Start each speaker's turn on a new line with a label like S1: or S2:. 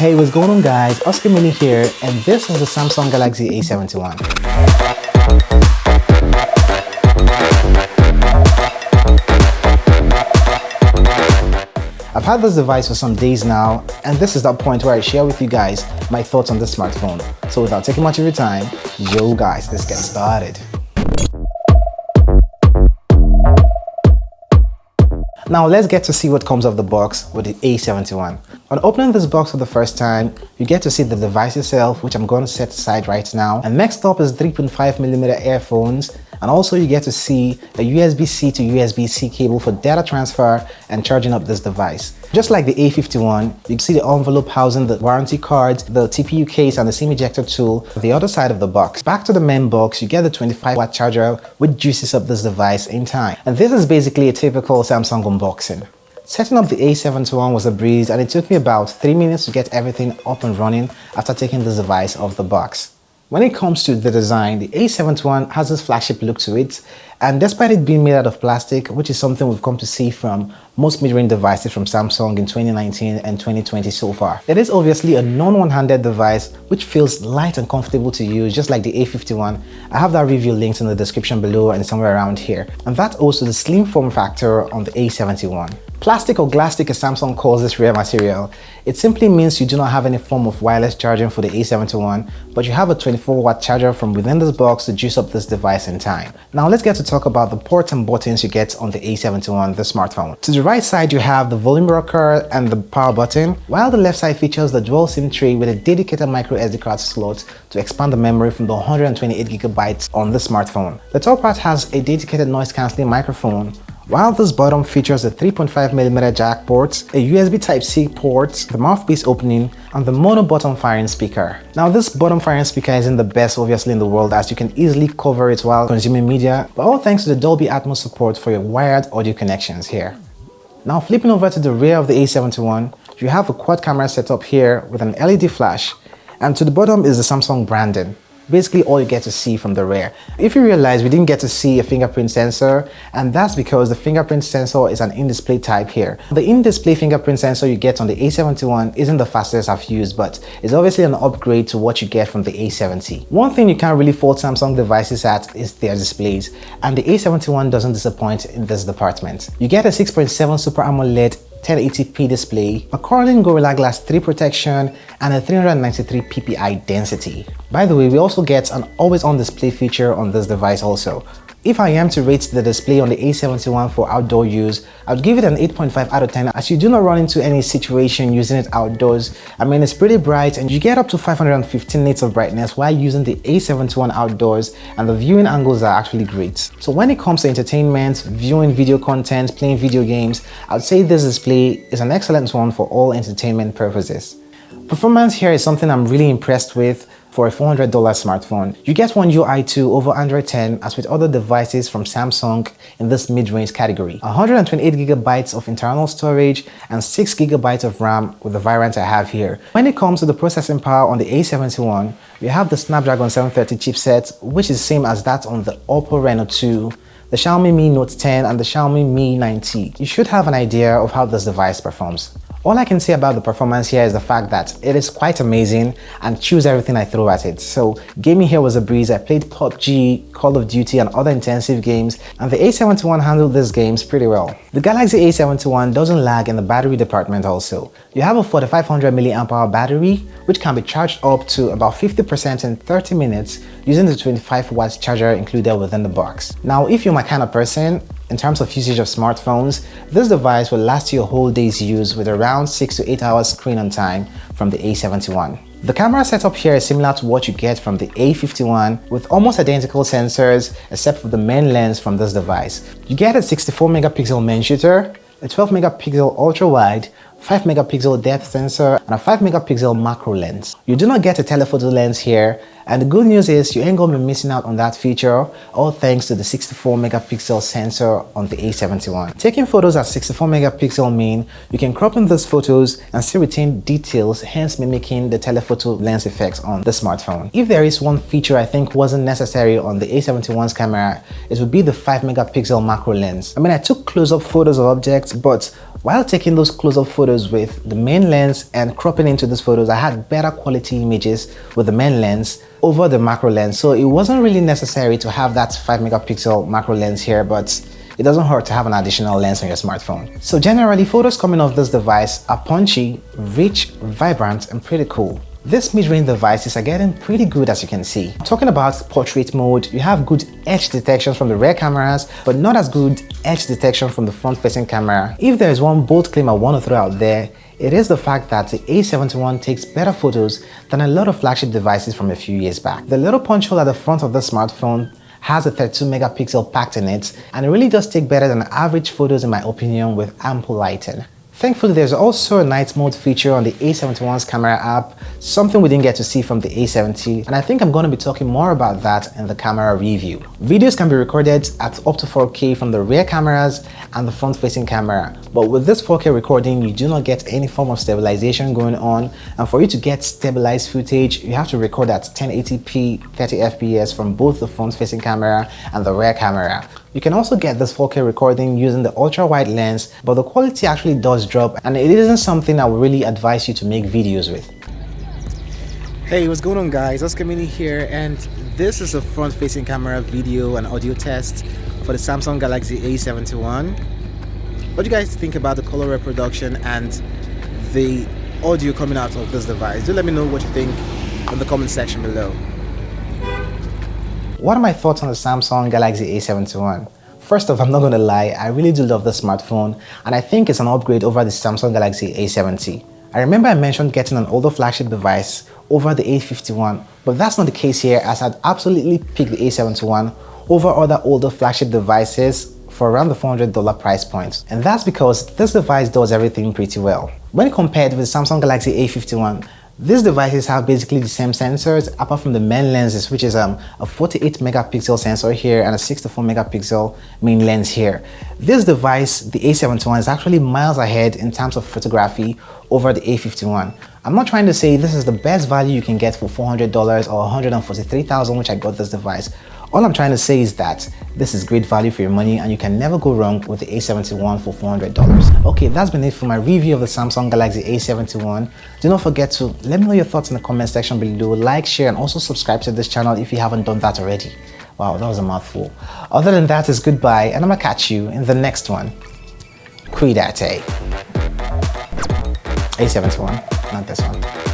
S1: Hey, what's going on guys? Oscar Mini here, and this is the Samsung Galaxy A71. I've had this device for some days now, and this is that point where I share with you guys my thoughts on this smartphone. So without taking much of your time, yo guys, let's get started. Now let's get to see what comes off the box with the A71. On opening this box for the first time, you get to see the device itself, which I'm going to set aside right now. And next up is 3.5mm earphones, and also you get to see a USB-C to USB-C cable for data transfer and charging up this device. Just like the A51, you can see the envelope housing the warranty cards, the TPU case, and the SIM ejector tool on the other side of the box. Back to the main box, you get the 25-watt charger, which juices up this device in time. And this is basically a typical Samsung unboxing. Setting up the A71 was a breeze, and it took me about 3 minutes to get everything up and running after taking this device off the box. When it comes to the design, the A71 has this flagship look to it, and despite it being made out of plastic, which is something we've come to see from most mid-range devices from Samsung in 2019 and 2020 so far, it is obviously a non-one-handed device which feels light and comfortable to use, just like the A51. I have that review linked in the description below and somewhere around here. And that's also the slim form factor on the A71. Plastic or glasstic as Samsung calls this rare material. It simply means you do not have any form of wireless charging for the A71, but you have a 24-watt charger from within this box to juice up this device in time. Now let's get to talk about the ports and buttons you get on the A71, the smartphone. To the right side you have the volume rocker and the power button, while the left side features the dual SIM tray with a dedicated micro SD card slot to expand the memory from the 128GB on the smartphone. The top part has a dedicated noise cancelling microphone, while this bottom features a 3.5mm jack port, a USB Type-C port, the mouthpiece opening, and the mono bottom firing speaker. Now this bottom firing speaker isn't the best obviously in the world, as you can easily cover it while consuming media, but all thanks to the Dolby Atmos support for your wired audio connections here. Now flipping over to the rear of the A71, you have a quad camera setup here with an LED flash, and to the bottom is the Samsung branding. Basically all you get to see from the rear. If you realize, we didn't get to see a fingerprint sensor, and that's because the fingerprint sensor is an in-display type here. The in-display fingerprint sensor you get on the A71 isn't the fastest I've used, but it's obviously an upgrade to what you get from the A70. One thing you can't really fault Samsung devices at is their displays, and the A71 doesn't disappoint in this department. You get a 6.7 Super AMOLED 1080p display, a Corning Gorilla Glass 3 protection, and a 393 ppi density. By the way, we also get an always-on display feature on this device also. If I am to rate the display on the A71 for outdoor use, I would give it an 8.5 out of 10, as you do not run into any situation using it outdoors. I mean, it's pretty bright and you get up to 515 nits of brightness while using the A71 outdoors, and the viewing angles are actually great. So when it comes to entertainment, viewing video content, playing video games, I would say this display is an excellent one for all entertainment purposes. Performance here is something I'm really impressed with for a $400 smartphone. You get One UI 2 over Android 10 as with other devices from Samsung in this mid-range category. 128GB of internal storage and 6GB of RAM with the variant I have here. When it comes to the processing power on the A71, we have the Snapdragon 730 chipset, which is same as that on the Oppo Reno 2, the Xiaomi Mi Note 10, and the Xiaomi Mi 9T. You should have an idea of how this device performs. All I can say about the performance here is the fact that it is quite amazing and chews everything I throw at it. So gaming here was a breeze. I played PUBG, Call of Duty, and other intensive games, and the A71 handled these games pretty well. The Galaxy A71 doesn't lag in the battery department also. You have a 4500 mAh battery, which can be charged up to about 50% in 30 minutes using the 25-watt charger included within the box. Now, if you're my kind of person, in terms of usage of smartphones, this device will last you a whole day's use with around 6 to 8 hours screen on time from the A71. The camera setup here is similar to what you get from the A51 with almost identical sensors except for the main lens from this device. You get a 64 megapixel main shooter, a 12 megapixel ultra wide, 5 megapixel depth sensor, and a 5 megapixel macro lens. You do not get a telephoto lens here, and the good news is you ain't gonna be missing out on that feature, all thanks to the 64 megapixel sensor on the A71. Taking photos at 64 megapixel mean you can crop in those photos and still retain details, hence mimicking the telephoto lens effects on the smartphone. If there is one feature I think wasn't necessary on the A71's camera, it would be the 5 megapixel macro lens. I mean, I took close-up photos of objects, but While taking those close-up photos with the main lens and cropping into these photos, I had better quality images with the main lens over the macro lens. So it wasn't really necessary to have that 5 megapixel macro lens here, but it doesn't hurt to have an additional lens on your smartphone. So generally, photos coming off this device are punchy, rich, vibrant, and pretty cool. These mid-range devices are getting pretty good, as you can see. Talking about portrait mode, you have good edge detection from the rear cameras, but not as good edge detection from the front-facing camera. If there is one bold claim I want to throw out there, it is the fact that the A71 takes better photos than a lot of flagship devices from a few years back. The little punch hole at the front of the smartphone has a 32 megapixel packed in it, and it really does take better than average photos in my opinion with ample lighting. Thankfully, there's also a night mode feature on the A71's camera app, something we didn't get to see from the A70, and I think I'm going to be talking more about that in the camera review. Videos can be recorded at up to 4K from the rear cameras and the front-facing camera, but with this 4K recording, you do not get any form of stabilization going on, and for you to get stabilized footage, you have to record at 1080p 30 fps from both the front-facing camera and the rear camera. You can also get this 4K recording using the ultra-wide lens, but the quality actually does drop, and it isn't something I would really advise you to make videos with. Hey, what's going on guys? Oscar Mini here, and this is a front-facing camera video and audio test for the Samsung Galaxy A71. What do you guys think about the color reproduction and the audio coming out of this device? Do let me know what you think in the comment section below. What are my thoughts on the Samsung Galaxy A71? First off, I'm not going to lie, I really do love the smartphone, and I think it's an upgrade over the Samsung Galaxy A70. I remember I mentioned getting an older flagship device over the A51, but that's not the case here, as I'd absolutely pick the A71 over other older flagship devices for around the $400 price point. And that's because this device does everything pretty well. When compared with the Samsung Galaxy A51, these devices have basically the same sensors apart from the main lenses, which is a 48 megapixel sensor here and a 64 megapixel main lens here. This device, the A71, is actually miles ahead in terms of photography over the A51. I'm not trying to say this is the best value you can get for $400 or $143,000, which I got this device. All I'm trying to say is that this is great value for your money, and you can never go wrong with the A71 for $400. Okay, that's been it for my review of the Samsung Galaxy A71. Do not forget to let me know your thoughts in the comment section below, like, share, and also subscribe to this channel if you haven't done that already. Wow, that was a mouthful. Other than that, it's goodbye, and I'm gonna catch you in the next one. Cuídate. A71, not this one.